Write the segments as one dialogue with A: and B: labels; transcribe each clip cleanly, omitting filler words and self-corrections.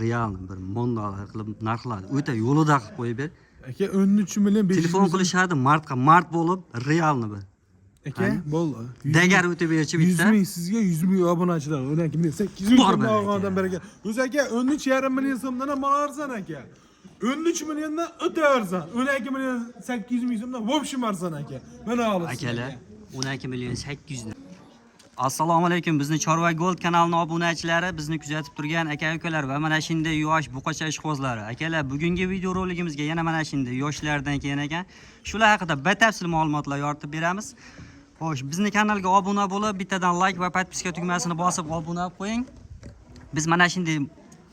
A: realni bir mondalar qilib narxladi. O'ta yo'lida qilib qo'yib ber.
B: Aka 13 million 500
A: Telefon qilishadi, mart bo'lib realni bir.
B: Aka bo'ldi.
A: Dagar o'tib berchi
B: 100
A: bitta.
B: ming sizga 100 ming obunachilar. Undan kim 800 ming so'm olgandan beri aka. O'zi aka 13,5 million so'mdan ham mal arzon aka. 13 milliondan o'ta arzon. 12 million 800 ming so'mdan vobshim arzon aka. Mana olasiz.
A: Akalar 12 million 800 dan. Assalomu alaykum, bizni Chorva Gold kanalining obunachilari, bizni kuzatib turgan aka-ukalar va mana shunday yosh buqacha ishqozlari. Akalar, bugungi video roligimizga yana mana shunday yoshlardan keyin ekan, shular haqida batafsil ma'lumotlar yoritib beramiz. Xo'sh, bizni kanalga obuna bo'lib, bittadan like va podpiska tugmasini bosib obuna bo'lib qo'ying. Biz mana shunday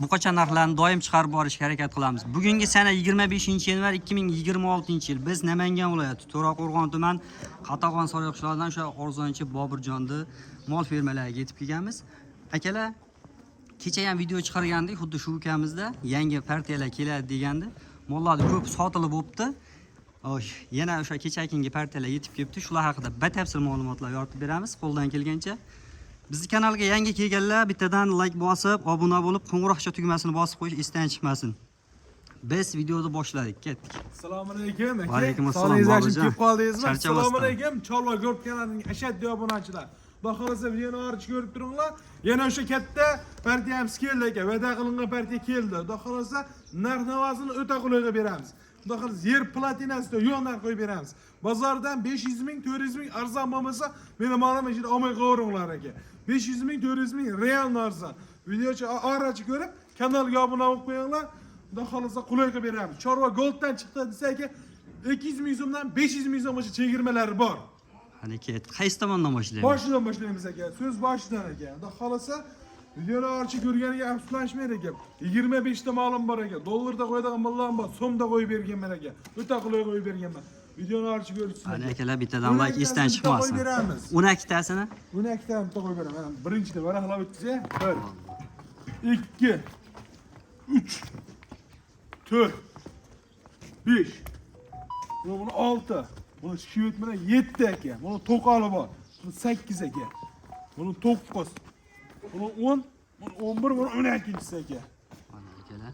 A: buqacha narxlarni doim chiqarib borishga harakat qilamiz. Bugungi sana 25-yanvar 2026-yil biz Namangan viloyati To'raqo'rg'on tuman Qatag'on Sariq qishlog'idan o'sha arzonchi Boburjonni mol fermalariga yetib kelganmiz. Akalar, kecha ham video chiqargandik, xuddi shu ukamizda yangi partiyalar keladi degandi. Mollar ko'p sotilib bo'pti. Yana o'sha kechakingi partiyalar yetib kelibdi. Shular haqida batafsil ma'lumotlar yoritib beramiz qo'ldan kelgancha. Bizni kanalga yangi kelganlar bittadan like bosib, obuna bo'lib, qo'ng'iroqcha tugmasini bosib qo'yish esdan chiqmasin. Biz videoni boshladik, ketdik.
B: Assalomu alaykum aka.
A: Va alaykum assalom.
B: Kelib qoldingizmi?
A: Assalomu
B: alaykum. Chorva Gold kanalining ashaddiy obunachilar. Xudo xolasa videoni orchi ko'rib turinglar. Yana o'sha katta partiyamiz keldi aka. Va'da qilingan partiya keldi. Xudo xolasa narx-navosini o'ta qulayga beramiz. Xudo xolasa yer platinasida yo'q narx qo'yib beramiz. Bozordan 500 ming, 400 ming arzon bo'lmasa, meni ma'lum ichida olmay qo'yinglar aka. 500 ming, 400 ming real arzon. Videochi orachi ko'rib, kanalga obuna bo'lib qo'yinglar. Xudo xolasa qulayga beramiz. Chorva Golddan chiqdi desa aka, 200 ming so'mdan 500 ming so'mgacha chegirmalari bor.
A: Qani ket, qaysi tomondan boshlaymiz?
B: Boshidan boshlaymiz aka. So'z boshidan aka. Xudo xolasa videoni orchi ko'rganiga afsuslanishmaydi aka. 25 ta ma'lum bor aka. Dollarda qo'yadigan millam bor, so'mda qo'yib berganman aka. O'ta qulay qo'yib berganman. Videoni orchi ko'rsin.
A: Qani akalar, bittadan like esdan chiqmasin. 12 tasini?
B: 12 ta bitta qo'yib beraman. Birinchida varaqlab o'tsa, 1 2 3 4 5 Bunu 6 Bunu şivit bilan 7 aka. Bunu to'qoli bor. Bunu 8 aka. Bunu 9 Bunu 10 Bunu 11 Bunu 12-si aka.
A: Mana akalar.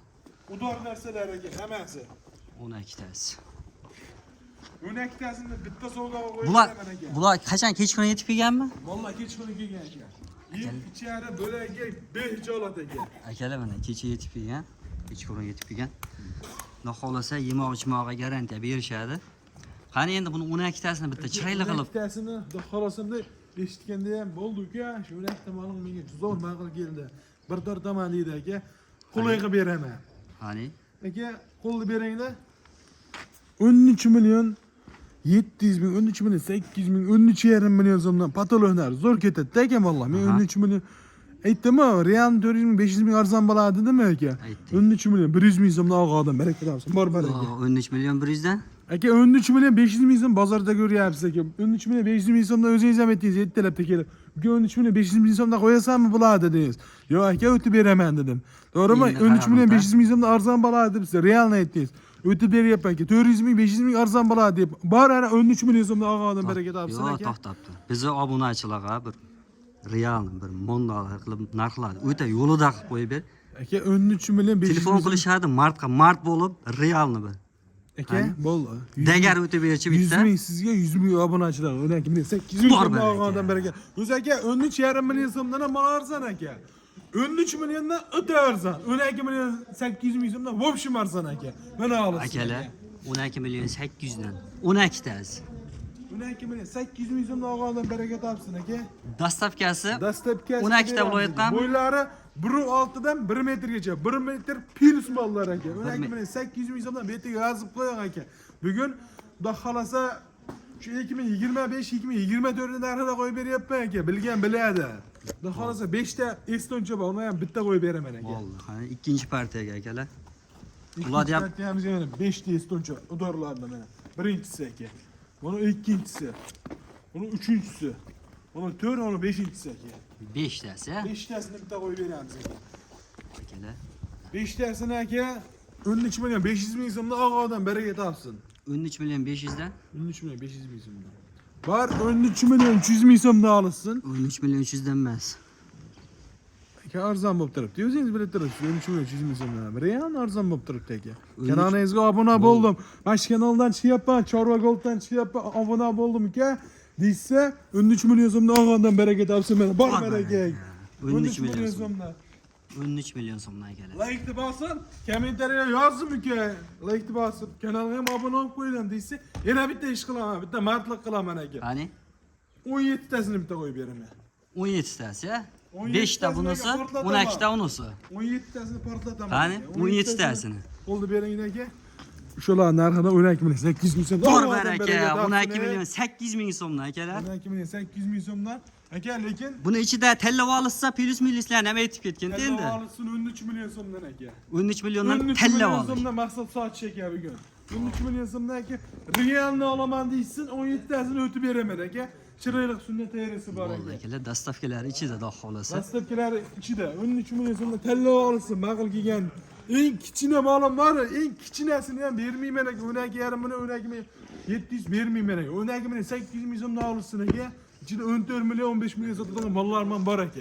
B: Udor narsalar aka, hammasi.
A: 12 tasi.
B: 12 tasini bitta sovg'a qo'yib
A: Bular
B: beraman aka.
A: bular qachon kechqurun yetib kelganmi?
B: Vallahi kech kuni kelgan aka. Ichari bo'laga behijolat aka.
A: Akalar mana kecha yetib kelgan, kechqurun yetib kelgan. Xudo xolasa yemoq-ichmoqqa garantiya berishadi. Qani endi buni 12 tasini bitta chiroyli qilib.
B: 12 tasini xudo xolasamda eshitganda ham bo'ldi uka, shu 12 ta ma'lum menga zo'r ma'qul keldi. Bir tortaman deydi aka. Qo'lga beraman.
A: Qani?
B: Aka, qo'lni beringlar. 13 million 700 ming, 13 million 800 ming, 13,5 million so'mdan patologlar zo'r ketadi aka vallahi. Men 13 million aytdimmi, real 400 ming, 500 ming arzon bo'ladi dedimmi aka? 13 million 100 ming so'mdan olgan baraka topsin. Bor baraka.
A: 13 million 100 dan?
B: Aka 13 million 500 ming so'm bozorda ko'ryapsiz aka. 13 million 500 ming so'mdan o'zingiz ham aytdingiz, ertalabda kelib. Bugun 13 million 500 ming so'mdan qo'yasanmi bo'ladi dedingiz. Yo'q aka, o'tib beraman dedim. To'g'rimi? 13 million 500 ming so'mdan arzon bo'ladi deb siz realni aytdingiz. O'tib beryapman aka. 400 ming 500 ming arzon bo'ladi deb. Bor ana 13 million so'mdan olgandan baraka topsin aka.
A: Yo'q, to'xtabdi. Bizni obunachilarga bir realni bir mondalar qilib narxladi. O'ta yo'lida qilib qo'yib ber.
B: Aka 13 million 500 ming.
A: Telefon qilishadi, mart bo'lib realni bir.
B: Aka, bo'ldi.
A: Dagar o'tib berchi bitta.
B: 100 ming sizga 100 ming obunachilar. Undan kim 800 ming so'mdan olgandan baraka. O'zi aka 13,5 million so'mdan ham mal arzon aka. 13 milliondan o'ta arzon. 12 million 800 ming so'mdan vobshim arzon aka. Mana olasiz.
A: Akalar, 12 million 800 dan. 12 tasi.
B: 12 million 800 ming so'mdan olgandan baraka topsin aka.
A: Dastavkasi
B: 12
A: ta bo'layotgan.
B: Bo'ylari 1.6 dan 1 metrgacha. 1 metr plus mollar aka. 12 million 800 ming so'mdan betiga yozib qo'ying aka. Bugun xudo xolasa shu 2025-2024 narxida qo'yib beryapman aka. Bilgan biladi. Xudo xolasa 5 ta estoncha bor, uni ham bitta qo'yib beraman aka.
A: Bo'ldi. Qani ikkinchi partiyaga akalar.
B: Ular ham 5 ta estoncha udorlardan mana. Birinchisi aka. Bunu ikkinchisi. Bunu uchinchisi. Bunu 4, bunu 5-inchisi aka.
A: 5 tasi, ha?
B: 5 tasini bitta qo'yib beramiz aka.
A: Akalar.
B: 5 tasini aka 13 million 500 ming so'mdan olgandan baraka topsin.
A: 13 million 500 dan?
B: 13 million 500 ming so'mdan. Bor 13 million 300 ming so'mdan olsin.
A: 13 million 300 dan emas.
B: Aka arzon bo'lib turibdi. O'zingiz bilib turibsiz. 13 million 100 ming so'mdan. Real arzon bo'lib turibdi aka. Kanalingizga obuna bo'ldim. Mana shu kanaldan chiqyapman, Chorva Golddan chiqyapman, obuna bo'ldim aka. Deysa 13 million so'mdan olgandan baraka topsin mana. Bor baraka.
A: 13 million
B: so'mdan.
A: 13 million so'mdan akalar.
B: Like bosin, kommentariya yozdim aka. Like bosin, kanalga ham obuna bo'lib qo'ydim deysa, yana bitta ish qilaman, bitta mardlik qilaman aka.
A: Qani?
B: 17 tasini bitta qo'yib beraman.
A: 17 tasi,
B: 17
A: 5 ta bunisi, 12 ta unisi.
B: 17 tasini portlataman.
A: Qani? 17 tasini.
B: Qo'lda bering aka. O'shalar narxida 12 million 800 ming so'm.
A: Bor baraka, 12 million 800 ming so'mdan akalar.
B: 12 million 800 ming so'mdan. Aka lekin
A: Buni ichida tellab olsa plus minuslarni ham aytib ketgan endi.
B: Olsin 13 million so'mdan aka.
A: 13 milliondan
B: 13
A: tellab
B: million
A: olish.
B: so'mdan maqsad sotish aka bugun. 13 million so'mdan aka realni olaman deysin, 17 tasini o'tib beraman aka. Chiroyli sunnat tayyorasi bor
A: Bo'ldi
B: aka.
A: akalar, dastavkalar ichida xudo xolasa.
B: Dastavkalar ichida 13 million so'mdan tellab olsin, ma'qul kelgan. Eng kichkina malim bor, eng kichkinasini ham bermayman aka. 12,5 million, 12 million 700 bermayman aka. 12 million 800 ming so'mdan olsin aka. İçinde 14 milyon 15 milyon satılan mallarman var aka.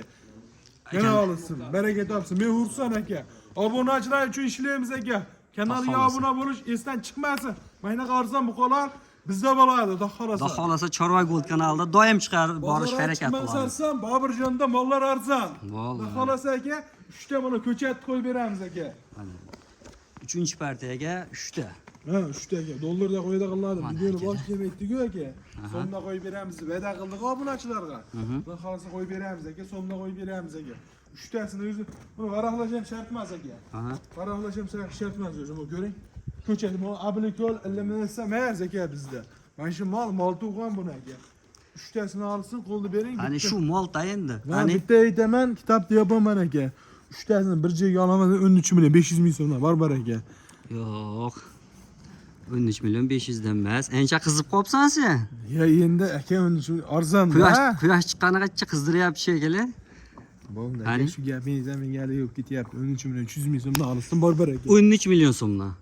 B: Yana alırsın, bereket topsin. Men hursan aka. Obunachilar uchun ishlaymiz aka. Kanalga obuna bo'lish esdan chiqmasin. Mayna qarsan bu qolar bizda bo'ladi, xudo xolasa.
A: Xudo xolasa Chorva Gold kanalida doim chiqarib borish harakat qilamiz.
B: Sarsan, Bobirjonda mollar arzon.
A: Bo'ldi.
B: Xudo xolasa aka, 3 ta mana ko'chat qo'yib beramiz aka.
A: Mana. 3-partiyaga 3 ta.
B: Ha, 3 ta aka. Dollarda qo'yda qiladi. Videoni boshlab aytdik-ku aka. So'mda qo'yib beramiz, va'da qildik obunachilarga. Xudo xolasa qo'yib beramiz aka, so'mda qo'yib beramiz aka. 3 tasini o'zi buni varaqlash ham shart emas aka.
A: Aha.
B: Varaqlash ham shart emas o'zi. Bu ko'ring. Ko'chat, bu ablikol ilminsa emas aka bizda. Mana shu mol tug'an buni aka. 3 tasini olsin, qo'lda bering.
A: Qani shu molta endi.
B: Qani bitta aytaman, kitobda yopaman aka. 3 tasini bir joyga olaman, 13 million 500 ming so'mdan bor aka.
A: Yo'q. 13 million 500 dan emas. Ancha qizib qopsan sen.
B: Ya endi aka 13 million arzon.
A: Quyosh chiqqanigacha qizdiryapti shekilli.
B: Bo'ldi.
A: Qani?
B: Shu gapingiz ham menga yo'q ketyapti. 13 million 300 ming so'mdan olsin bor aka.
A: 13 million so'mdan.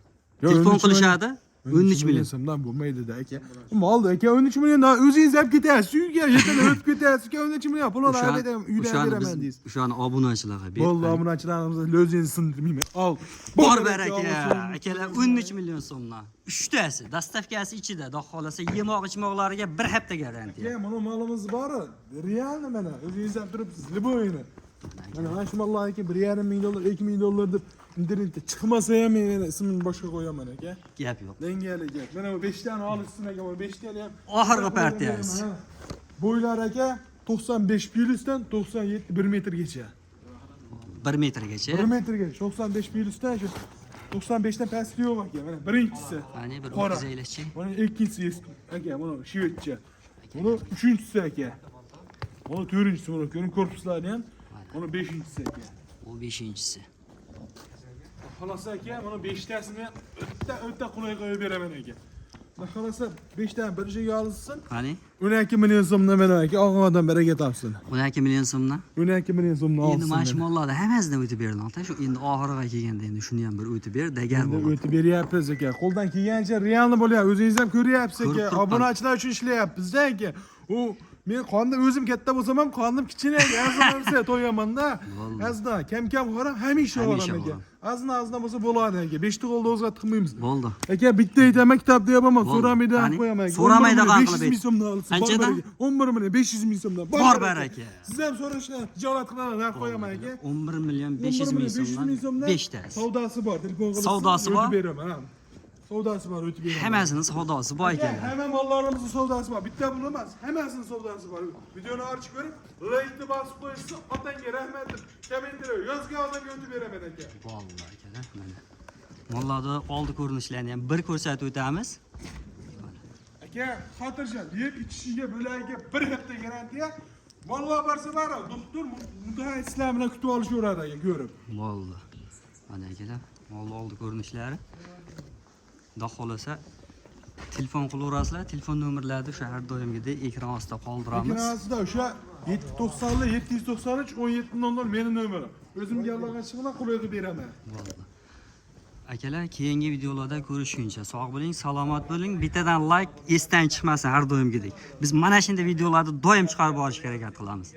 A: Telefon qilishadi. 13 million
B: so'mdan bo'lmaydi-da aka. Moldi aka 13 milliondan o'zingiz olib ketyapsiz. Uyga yetalab o'tib ketyapsiz. 13 million pulni olib uydan beraman deysiz.
A: O'shani obunachilarga ber.
B: Bo'ldi, obunachilarimizni lo'zingizni sindirmayman. Ol.
A: Bor baraka. Akalar 13 million so'mdan. 3 tasi, dastavkasi ichida, xudo xolasa yemoq ichmoqlariga bir hafta garantiya.
B: Aka, mana molimiz bor. Realni mana o'zingiz ham turibsiz. Liboyini. Mana shu mollar aka 1,5 ming dollar, 2 ming dollar deb internetda chiqmasa ham men ismini boshqa qo'yaman aka.
A: Gap yo'q.
B: Dengali gap. Mana bu 5 tani olishsin aka, bu 5 tani ham.
A: Oxirgi partiyasi.
B: Bo'ylar aka 95 plyusdan 97 1 metrgacha.
A: 1 metrgacha.
B: 1 metrgacha 95 plyusdan shu 95 dan pastli yo'q aka. Mana birinchisi.
A: Qani bir
B: Qora.
A: o'zinglarchi.
B: Mana ikkinchisi aka, mana shvedcha. Mana uchinchisi aka. Mana to'rtinchisi, mana ko'ring korpuslarini ham. Mana beshinchisi aka.
A: U 5-inchisi.
B: Xolos aka, mana 5 tasini o'ta qulay qo'yib beraman aka. Xolos 5 tani bir joyga olsin.
A: Qani?
B: 12 million so'mdan beraman aka, og'amadan baraka topsin.
A: 12 million so'mdan.
B: 12 million so'mdan olsin.
A: Endi mana shu mollarni hammasidan o'tib berdim. Shu endi oxiriga kelganda endi shuni ham bir o'tib ber, degan
B: Endi
A: bo'ldi.
B: o'tib beryapmiz aka. Qo'ldan kelgancha realni bo'lyapti. O'zingiz ham ko'ryapsiz aka.
A: Ko'rib turibman.
B: Obunachilar uchun ishlayapmiz-da aka. U men qonda o'zim katta bo'lsam ham qonim kichkina aka. Azna to'yaman-da. Azna kam qoram, hamisha
A: Hamisha
B: qoram aka.
A: boraman.
B: Azna bo'lsa bo'ladi aka. 5 ta qo'lda o'zgartib qilmaymiz.
A: Bo'ldi.
B: Aka bitta aytaman, kitobda yopaman.
A: Bo'ldi.
B: So'ramaydi ham
A: Qani?
B: qo'yaman aka.
A: So'ramaydi ham
B: 500
A: qilib
B: ming so'mdan olsin.
A: Qanchadan?
B: 11 million 500 ming so'mdan.
A: Bor baraka.
B: Siz ham so'rashni tijorat qilaman, narx qo'yaman aka.
A: 11 million 500 ming so'mdan 5 tasi.
B: Savdosi bor, telefon qilib.
A: Savdosi bor?
B: O'tib beraman, ha. Savdosi bor, o'tib beraman.
A: Hammasini savdosi bor ekan.
B: Hamma mollarimizni savdosi bor. Bitta pul emas, hammasini savdosi bor. Videoni ochib ko'rib, like-ni bosib qo'yishsa, otangga rahmat deb kommentariya yozgan odamga o'tib beraman aka.
A: Vallahi akalar, mana. Mollarni oldi ko'rinishlarini ham bir ko'rsatib o'tamiz.
B: Aka, xotirjam, yeb ichishiga bo'lagiga bir hafta garantiya. Mollar borsa bari, doktor mutaxassislar bilan kutib olishaveradi aka, ko'rib.
A: Bo'ldi. Mana akalar, oldi ko'rinishlari. Xudo xolasa telefon qilaverasizlar, telefon nomerlarini o'sha har doimgidek ekran ostida qoldiramiz.
B: Ekranimizda o'sha 790 793 1700 meni nomerim. O'zimga Allohga chiqman, qulay qilib beraman.
A: Bo'ldi. Akalar, keyingi videolarda ko'rishguncha sog' bo'ling, salomat bo'ling. Bittadan like esdan chiqmasin har doimgidek. Biz mana shunday videolarni doim chiqarib borishga harakat qilamiz.